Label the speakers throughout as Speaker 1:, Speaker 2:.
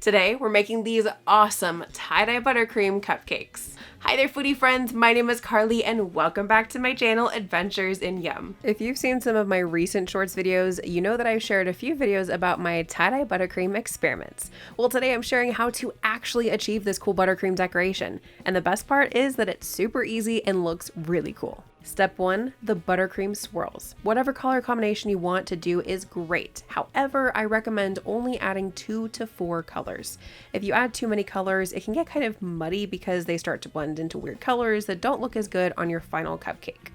Speaker 1: Today, we're making these awesome tie-dye buttercream cupcakes. Hi there, foodie friends. My name is Carly, and welcome back to my channel, Adventures in Yum. If you've seen some of my recent shorts videos, you know that I've shared a few videos about my tie-dye buttercream experiments. Well, today I'm sharing how to actually achieve this cool buttercream decoration. And the best part is that it's super easy and looks really cool. Step 1, the buttercream swirls. Whatever color combination you want to do is great. However, I recommend only adding 2 to 4 colors. If you add too many colors, it can get kind of muddy because they start to blend into weird colors that don't look as good on your final cupcake.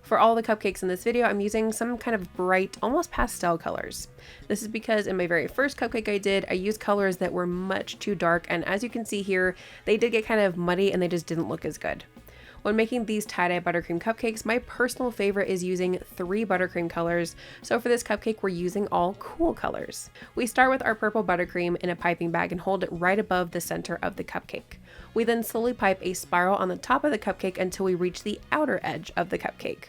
Speaker 1: For all the cupcakes in this video, I'm using some kind of bright, almost pastel colors. This is because in my very first cupcake I did, I used colors that were much too dark, and as you can see here, they did get kind of muddy and they just didn't look as good. When making these tie-dye buttercream cupcakes, my personal favorite is using 3 buttercream colors, so for this cupcake we're using all cool colors. We start with our purple buttercream in a piping bag and hold it right above the center of the cupcake. We then slowly pipe a spiral on the top of the cupcake until we reach the outer edge of the cupcake.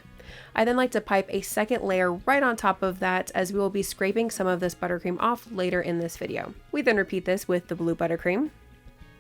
Speaker 1: I then like to pipe a second layer right on top of that, as we will be scraping some of this buttercream off later in this video. We then repeat this with the blue buttercream,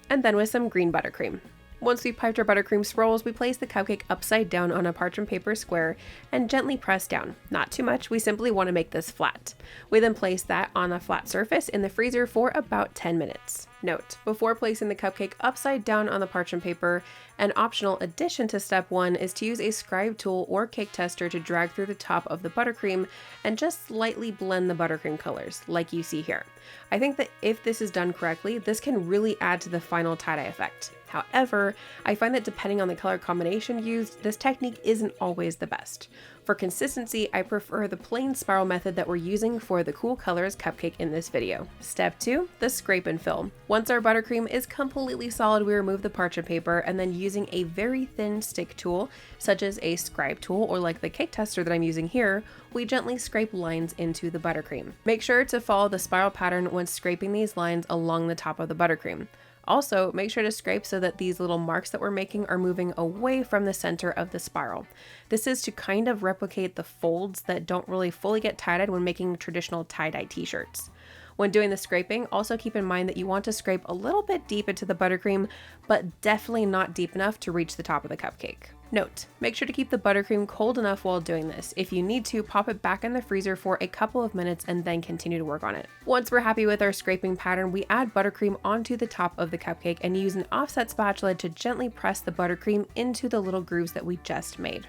Speaker 1: and then with some green buttercream. Once we've piped our buttercream swirls, we place the cupcake upside down on a parchment paper square and gently press down. Not too much, we simply want to make this flat. We then place that on a flat surface in the freezer for about 10 minutes. Note, before placing the cupcake upside down on the parchment paper, an optional addition to step 1 is to use a scribe tool or cake tester to drag through the top of the buttercream and just slightly blend the buttercream colors, like you see here. I think that if this is done correctly, this can really add to the final tie-dye effect. However, I find that depending on the color combination used, this technique isn't always the best. For consistency, I prefer the plain spiral method that we're using for the cool colors cupcake in this video. Step 2, the scrape and fill. Once our buttercream is completely solid, we remove the parchment paper and then using a very thin stick tool, such as a scribe tool or like the cake tester that I'm using here, we gently scrape lines into the buttercream. Make sure to follow the spiral pattern when scraping these lines along the top of the buttercream. Also, make sure to scrape so that these little marks that we're making are moving away from the center of the spiral. This is to kind of replicate the folds that don't really fully get tie-dyed when making traditional tie-dye t-shirts. When doing the scraping, also keep in mind that you want to scrape a little bit deep into the buttercream, but definitely not deep enough to reach the top of the cupcake. Note, make sure to keep the buttercream cold enough while doing this. If you need to, pop it back in the freezer for a couple of minutes and then continue to work on it. Once we're happy with our scraping pattern, we add buttercream onto the top of the cupcake and use an offset spatula to gently press the buttercream into the little grooves that we just made.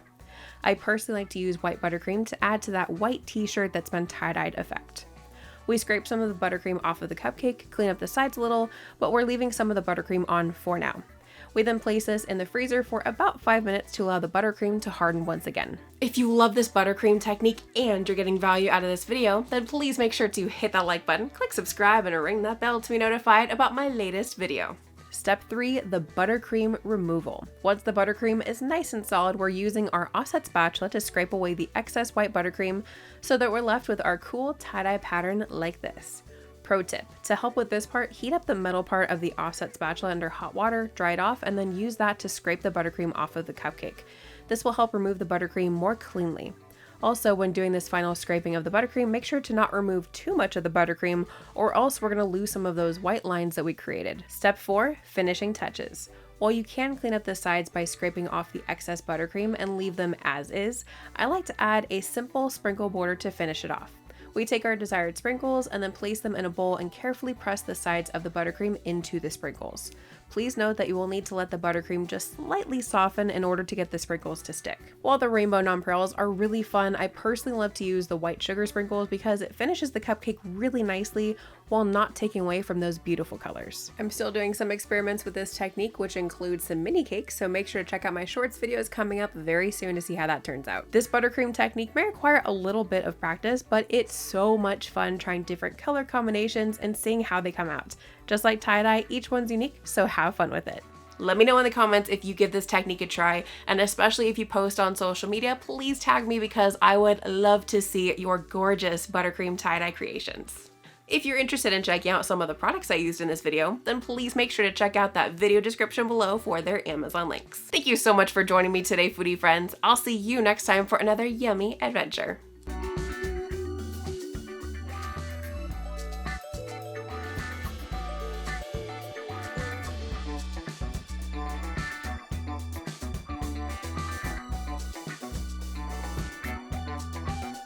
Speaker 1: I personally like to use white buttercream to add to that white t-shirt that's been tie-dyed effect. We scrape some of the buttercream off of the cupcake, clean up the sides a little, but we're leaving some of the buttercream on for now. We then place this in the freezer for about 5 minutes to allow the buttercream to harden once again. If you love this buttercream technique and you're getting value out of this video, then please make sure to hit that like button, click subscribe, and ring that bell to be notified about my latest video. Step 3, the buttercream removal. Once the buttercream is nice and solid, we're using our offset spatula to scrape away the excess white buttercream so that we're left with our cool tie-dye pattern like this. Pro tip, to help with this part, heat up the metal part of the offset spatula under hot water, dry it off, and then use that to scrape the buttercream off of the cupcake. This will help remove the buttercream more cleanly. Also, when doing this final scraping of the buttercream, make sure to not remove too much of the buttercream or else we're going to lose some of those white lines that we created. Step 4, finishing touches. While you can clean up the sides by scraping off the excess buttercream and leave them as is, I like to add a simple sprinkle border to finish it off. We take our desired sprinkles and then place them in a bowl and carefully press the sides of the buttercream into the sprinkles. Please note that you will need to let the buttercream just slightly soften in order to get the sprinkles to stick. While the rainbow nonpareils are really fun, I personally love to use the white sugar sprinkles because it finishes the cupcake really nicely while not taking away from those beautiful colors. I'm still doing some experiments with this technique, which includes some mini cakes, so make sure to check out my shorts videos coming up very soon to see how that turns out. This buttercream technique may require a little bit of practice, but it's so much fun trying different color combinations and seeing how they come out. Just like tie-dye, each one's unique, so have fun with it. Let me know in the comments if you give this technique a try, and especially if you post on social media, please tag me because I would love to see your gorgeous buttercream tie-dye creations. If you're interested in checking out some of the products I used in this video, then please make sure to check out that video description below for their Amazon links. Thank you so much for joining me today, foodie friends. I'll see you next time for another yummy adventure.